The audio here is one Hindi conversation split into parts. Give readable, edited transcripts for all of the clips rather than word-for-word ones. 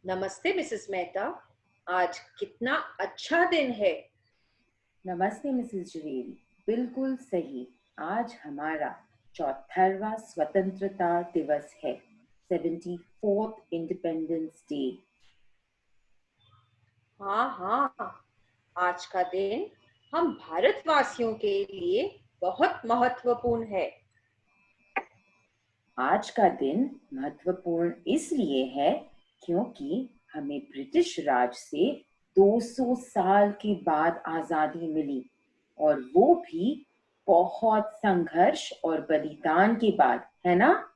नमस्ते मिसेस मेहता। आज कितना अच्छा दिन है। नमस्ते मिसेस जवेरी। बिल्कुल सही। आज हमारा 74वां स्वतंत्रता दिवस है। 74th independence day. हाँ हाँ, आज का दिन हम भारतवासियों के लिए बहुत महत्वपूर्ण है। आज का दिन महत्वपूर्ण इसलिए है क्योंकि हमें ब्रिटिश राज से 200 साल के बाद आजादी मिली, और वो भी बहुत संघर्ष और बलिदान के बाद, है ना।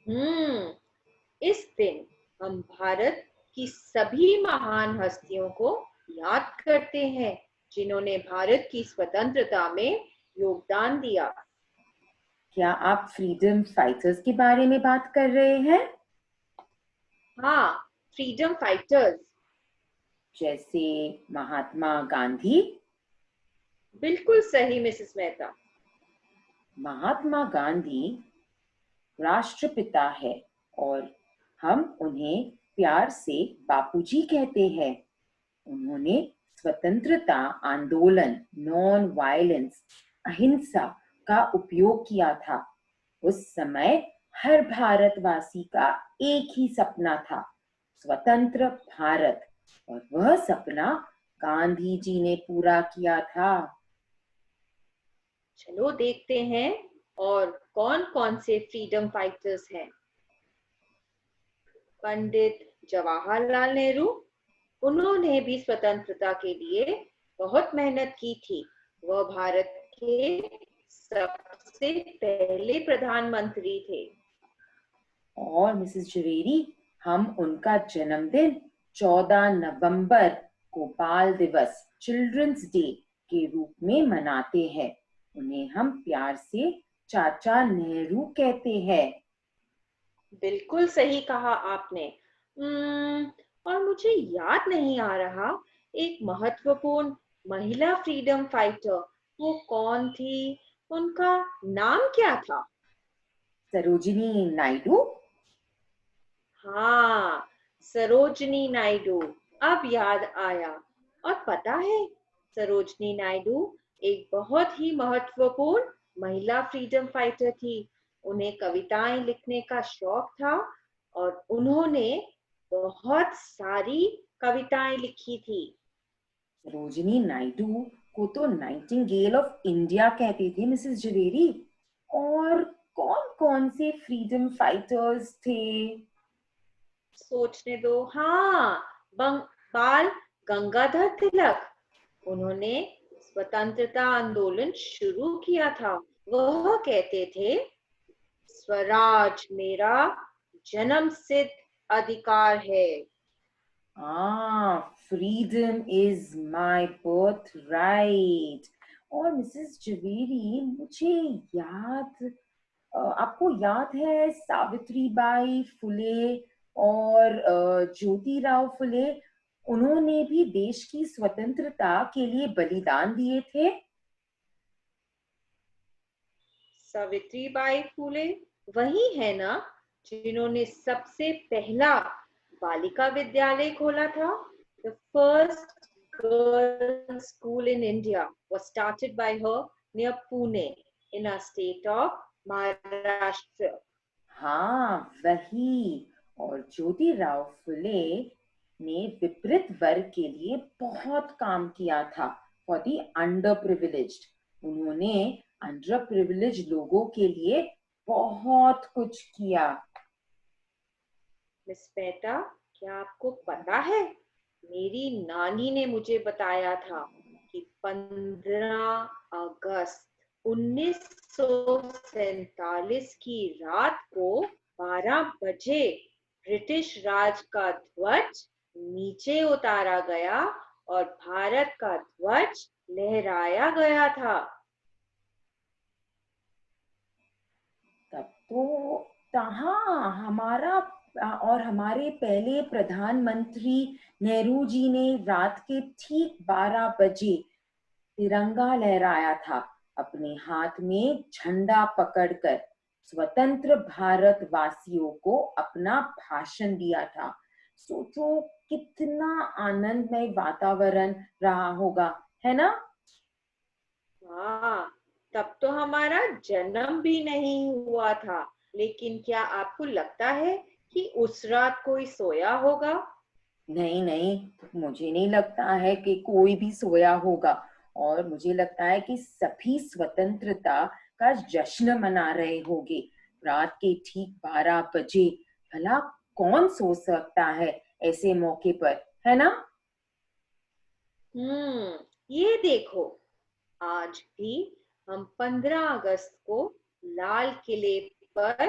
हम्म, इस दिन हम भारत की सभी महान हस्तियों को याद करते हैं जिन्होंने भारत की स्वतंत्रता में योगदान दिया। क्या आप फ्रीडम फाइटर्स के बारे में बात कर रहे हैं? हाँ, फ्रीडम फाइटर्स। जैसे महात्मा गांधी। बिल्कुल सही मिसेस मेहता। महात्मा गांधी राष्ट्रपिता है, और हम उन्हें प्यार से बापूजी कहते हैं। उन्होंने स्वतंत्रता आंदोलन, नॉन वायलेंस, अहिंसा का उपयोग किया था। उस समय हर भारतवासी का एक ही सपना था, स्वतंत्र भारत। और वह सपना गांधी जी ने पूरा किया था। चलो देखते हैं और कौन कौन से फ्रीडम फाइटर्स हैं। पंडित जवाहरलाल नेहरू, उन्होंने भी स्वतंत्रता के लिए बहुत मेहनत की थी। वह भारत के सबसे पहले प्रधानमंत्री थे। और मिसेस जवेरी, हम उनका जन्मदिन 14 नवंबर को बाल दिवस, चिल्ड्रंस डे के रूप में मनाते हैं। उन्हें हम प्यार से चाचा नेहरू कहते हैं। बिल्कुल सही कहा आपने। और मुझे याद नहीं आ रहा, एक महत्वपूर्ण महिला फ्रीडम फाइटर वो कौन थी, उनका नाम क्या था? सरोजिनी नायडू। हाँ, सरोजनी नायडू। अब याद आया। और पता है, सरोजनी नायडू एक बहुत ही महत्वपूर्ण महिला फ्रीडम फाइटर थी। उन्हें कविताएं लिखने का शौक था और उन्होंने बहुत सारी कविताएं लिखी थी। सरोजिनी नायडू को तो नाइटिंगेल ऑफ इंडिया कहते थे मिसेस जवेरी। और कौन कौन से फ्रीडम फाइटर्स थे? सोचने दो। हाँ, बाल गंगाधर तिलक, उन्होंने स्वतंत्रता आंदोलन शुरू किया था। वह कहते थे, स्वराज मेरा जन्म सिद्ध अधिकार है। Ah, freedom is my birthright. और मिसेस जवेरी, मुझे याद आपको याद है सावित्रीबाई फुले और ज्योतिराव फुले, उन्होंने भी देश की स्वतंत्रता के लिए बलिदान दिए थे। सावित्रीबाई फूले वही है ना, जिन्होंने सबसे पहला बालिका विद्यालय खोला था? The first girl school in India was started by her near Pune in a state of Maharashtra. हाँ, वही। और ज्योतिराव फुले ने विपरीत वर्ग के लिए बहुत काम किया था, फॉर दी अंडर प्रिविलेज्ड। उन्होंने अंडर प्रिविलेज लोगों के लिए बहुत कुछ किया। मिस मेहता, क्या आपको पता है, मेरी नानी ने मुझे बताया था कि 15 अगस्त 1947 की रात को 12 बजे ब्रिटिश राज का ध्वज नीचे उतारा गया और भारत का ध्वज लहराया गया था। तब तो हाँ, हमारा और हमारे पहले प्रधानमंत्री नेहरू जी ने रात के ठीक 12 बजे तिरंगा लहराया था, अपने हाथ में झंडा पकड़कर। स्वतंत्र भारत वासियों को अपना भाषण दिया था। सोचो कितना आनंदमय वातावरण रहा होगा, है ना? हाँ, तब तो हमारा जन्म भी नहीं हुआ था। लेकिन क्या आपको लगता है कि उस रात कोई सोया होगा? नहीं नहीं, मुझे नहीं लगता है कि कोई भी सोया होगा। और मुझे लगता है कि सभी स्वतंत्रता का जश्न मना रहे होंगे रात के ठीक 12 बजे। भला कौन सो सकता है ऐसे मौके पर, है ना? ये देखो, आज भी हम 15 अगस्त को लाल किले पर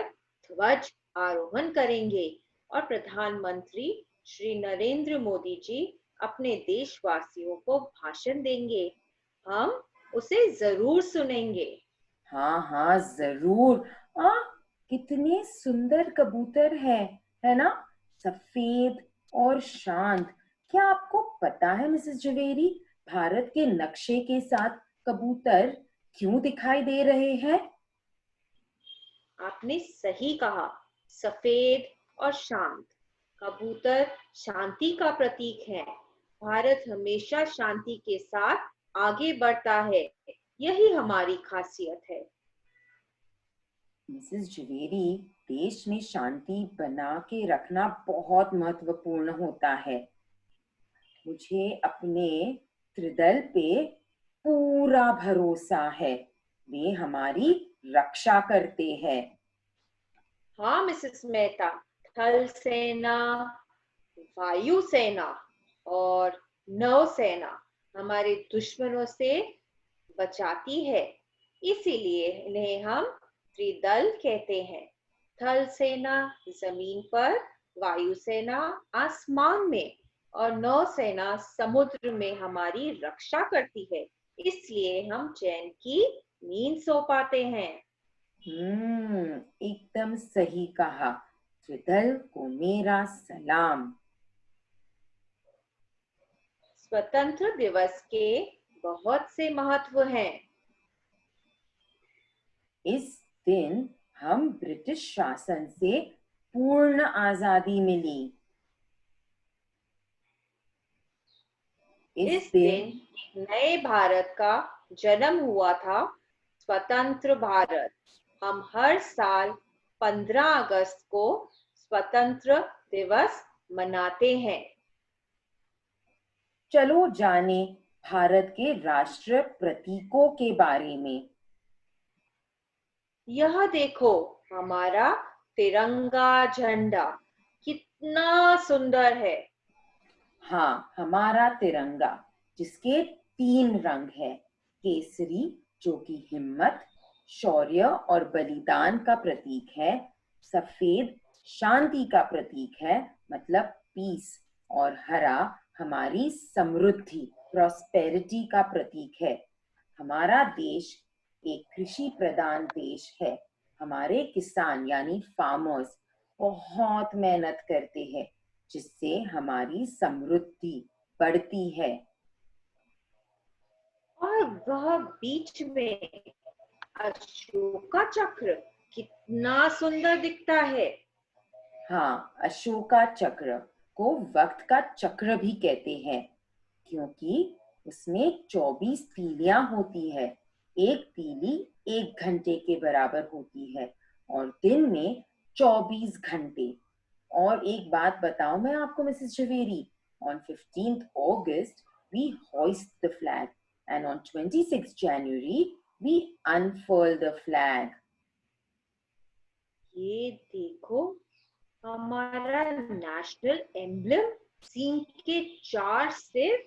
ध्वज आरोहण करेंगे और प्रधानमंत्री श्री नरेंद्र मोदी जी अपने देशवासियों को भाषण देंगे। हम उसे जरूर सुनेंगे। हाँ हाँ, जरूर। आ कितने सुंदर कबूतर है ना? सफेद और शांत। क्या आपको पता है मिसेस जवेरी, भारत के नक्शे के साथ कबूतर क्यों दिखाई दे रहे हैं? आपने सही कहा, सफेद और शांत। कबूतर शांति का प्रतीक है। भारत हमेशा शांति के साथ आगे बढ़ता है। यही हमारी खासियत है। मिसेस जवेरी, देश में शांति बना के रखना बहुत महत्वपूर्ण होता है। मुझे अपने त्रिदल पे पूरा भरोसा है। वे हमारी रक्षा करते हैं। हाँ मिसेस मेहता, थल सेना, वायु सेना और नौसेना हमारे दुश्मनों से बचाती है। इसीलिए इन्हें हम त्रिदल कहते हैं। थल सेना जमीन पर, वायु सेना आसमान में और नौसेना समुद्र में हमारी रक्षा करती है। इसलिए हम चैन की नींद सो पाते हैं। एकदम सही कहा। त्रिदल को मेरा सलाम। स्वतंत्र दिवस के बहुत से महत्व हैं। इस दिन हम ब्रिटिश शासन से पूर्ण आजादी मिली। इस इस दिन दिन नए भारत का जन्म हुआ था, स्वतंत्र भारत। हम हर साल 15 अगस्त को स्वतंत्र दिवस मनाते हैं। चलो जाने भारत के राष्ट्र प्रतीकों के बारे में। यह देखो, हमारा तिरंगा झंडा कितना सुंदर है। हाँ, हमारा तिरंगा, जिसके 3 रंग है। केसरी, जो कि हिम्मत, शौर्य और बलिदान का प्रतीक है। सफेद, शांति का प्रतीक है, मतलब पीस। और हरा हमारी समृद्धि, प्रॉस्पेरिटी का प्रतीक है। हमारा देश एक कृषि प्रधान देश है। हमारे किसान यानी फार्मर्स बहुत मेहनत करते हैं, जिससे हमारी समृद्धि बढ़ती है। और वह बीच में अशोका चक्र कितना सुंदर दिखता है। हाँ, अशोका चक्र को वक्त का चक्र भी कहते हैं, क्योंकि उसमें 24 तीलियां होती है। एक तीली 1 घंटे के बराबर होती है और दिन में 24 घंटे। और एक बात बताऊं मैं आपको Mrs Javeri, on 15th August we hoist the flag and on 26th January we unfurl the flag. ये देखो, हमारा नेशनल एम्बलम, सिंह के 4 सिर।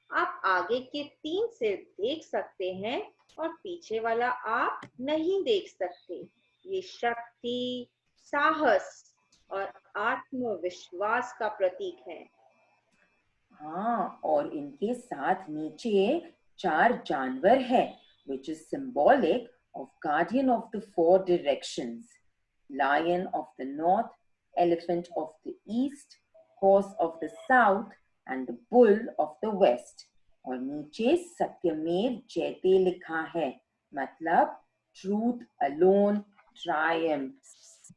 आप आगे के 3 सिर देख सकते हैं और पीछे वाला आप नहीं देख सकते। ये शक्ति, साहस और आत्मविश्वास का प्रतीक है। हाँ, और इनके साथ नीचे 4 जानवर है, which is symbolic of guardian of the 4 directions. Lion of the north, elephant of the east, horse of the south and the bull of the west. और नीचे सत्यमेव जयते लिखा है, मतलब truth alone triumphs.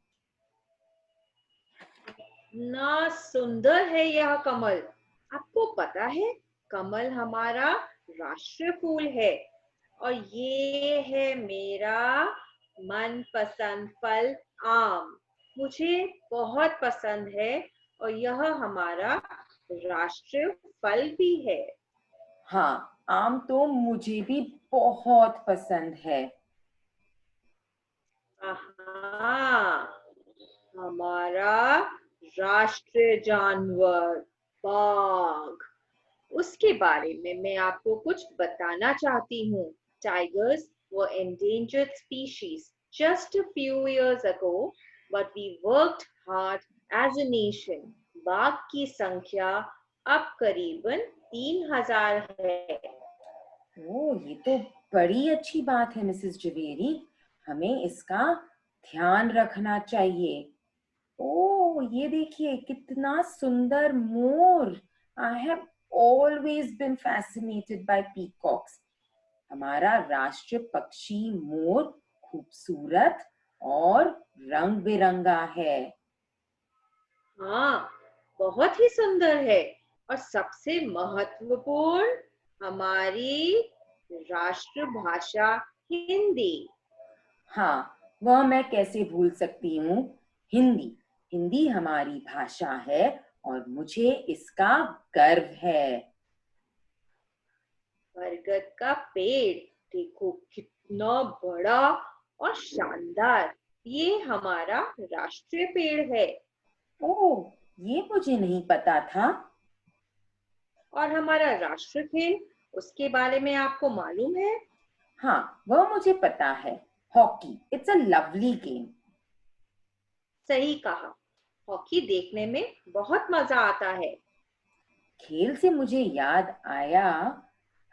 कितना सुंदर है यह कमल। आपको पता है, कमल हमारा राष्ट्रीय फूल है और ये है मेरा मनपसंद फल, आम। मुझे बहुत पसंद है और यह हमारा राष्ट्रीय फल भी है। हाँ, आम तो मुझे भी बहुत पसंद है। आहा, हमारा राष्ट्रीय जानवर बाघ, उसके बारे में मैं आपको कुछ बताना चाहती हूँ। Tigers were endangered species just a few years ago, but we worked hard as a nation. बाघ की संख्या अब करीबन 3000 है। ओ, ये तो बड़ी अच्छी बात है मिसेस जवेरी। हमें इसका ध्यान रखना चाहिए। ओ, ये देखिए कितना सुंदर मोर। I have always been fascinated by peacocks. हमारा राष्ट्रीय पक्षी मोर खूबसूरत और रंग बिरंगा है। हाँ, बहुत ही सुंदर है। और सबसे महत्वपूर्ण, हमारी राष्ट्रभाषा हिंदी। हाँ, वह मैं कैसे भूल सकती हूँ। हिंदी हिंदी हमारी भाषा है और मुझे इसका गर्व है। बरगद का पेड़ देखो कितना बड़ा और शानदार। ये हमारा राष्ट्रीय पेड़ है। ओह, ये मुझे नहीं पता था। और हमारा राष्ट्र खेल, उसके बारे में आपको मालूम है? हाँ, वह मुझे पता है। Hockey, it's a lovely game. सही कहा। हॉकी देखने में बहुत मजा आता है। खेल से मुझे याद आया,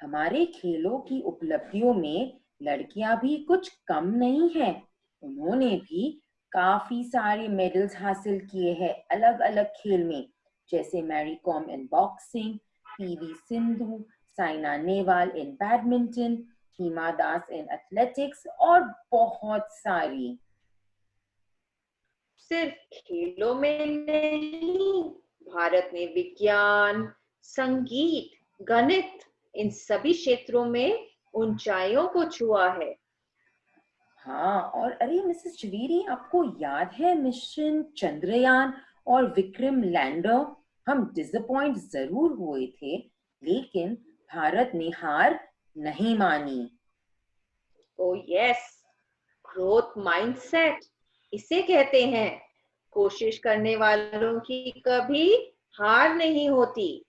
हमारे खेलों की उपलब्धियों में लड़कियां भी कुछ कम नहीं हैं। उन्होंने भी काफी सारे मेडल्स हासिल किए हैं अलग अलग खेल में, जैसे Mary Kom in boxing, PV Sindhu, Saina Nehwal in badminton, Hima Das in athletics और बहुत सारी। सिर्फ खेलों में नहीं, भारत ने विज्ञान, संगीत, गणित, इन सभी क्षेत्रों में ऊंचाइयों को छुआ है। हाँ, और अरे मिसेस जवेरी, आपको याद है मिशन चंद्रयान और विक्रम लैंडर? हम डिसअपॉइंट जरूर हुए थे, लेकिन भारत ने हार नहीं मानी। ओ यस, ग्रोथ माइंडसेट इसे कहते हैं। कोशिश करने वालों की कभी हार नहीं होती।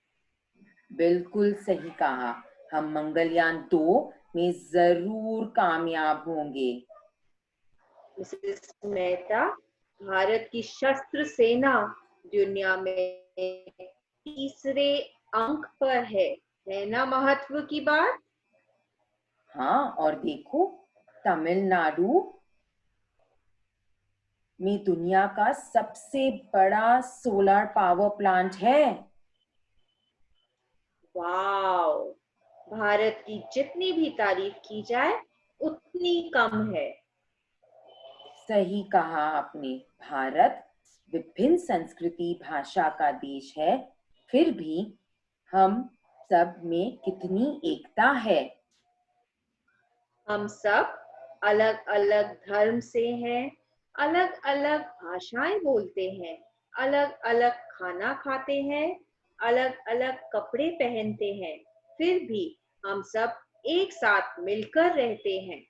बिल्कुल सही कहा। हम मंगलयान 2 में जरूर कामयाब होंगे। मिसेस मेहता, भारत की शस्त्र सेना दुनिया में तीसरे अंक पर है ना महत्व की बात? हाँ, और देखो, तमिलनाडु में दुनिया का सबसे बड़ा सोलर पावर प्लांट है। वाओ, भारत की जितनी भी तारीफ की जाए उतनी कम है। सही कहा आपने। भारत विभिन्न संस्कृति भाषा का देश है, फिर भी हम सब में कितनी एकता है। हम सब अलग अलग धर्म से हैं, अलग अलग भाषाएं बोलते हैं, अलग अलग खाना खाते हैं, अलग अलग कपड़े पहनते हैं, फिर भी हम सब एक साथ मिलकर रहते हैं।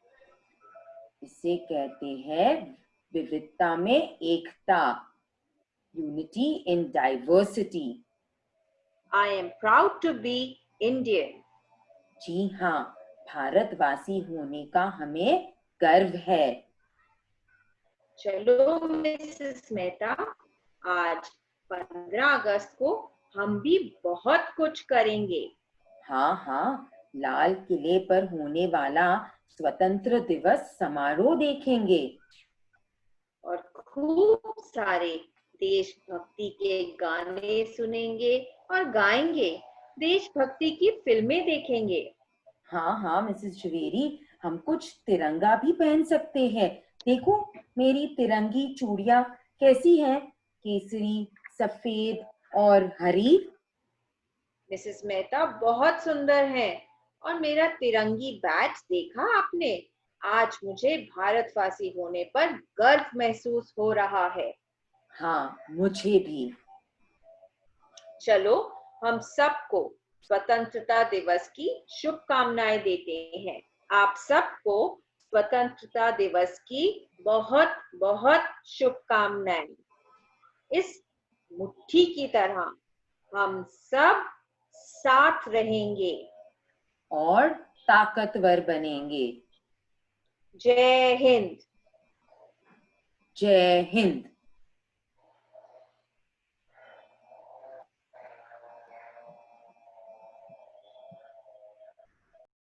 इसे कहते हैं विविधता में एकता, unity in diversity. I am proud to be Indian. जी हाँ, भारतवासी होने का हमें गर्व है। चलो मिसेस मेहता, आज 15 अगस्त को हम भी बहुत कुछ करेंगे। हाँ हाँ, लाल किले पर होने वाला स्वतंत्र दिवस समारोह देखेंगे। और खूब सारे देशभक्ति के गाने सुनेंगे और गाएंगे। देशभक्ति की फिल्में देखेंगे। हाँ हाँ मिसेस जवेरी, हम कुछ तिरंगा भी पहन सकते हैं। देखो, मेरी तिरंगी चूड़ियां कैसी हैं? केसरी, सफेद और हरी। मिसेस मेहता बहुत सुंदर हैं। और मेरा तिरंगी बैच देखा आपने? आज मुझे भारतवासी होने पर गर्व महसूस हो रहा है। हाँ, मुझे भी। चलो हम सबको स्वतंत्रता दिवस की शुभकामनाएं देते हैं। आप सबको स्वतंत्रता दिवस की बहुत बहुत शुभकामनाएं। इस मुट्ठी की तरह हम सब साथ रहेंगे। और ताकतवर बनेंगे। जय हिंद। जय हिंद।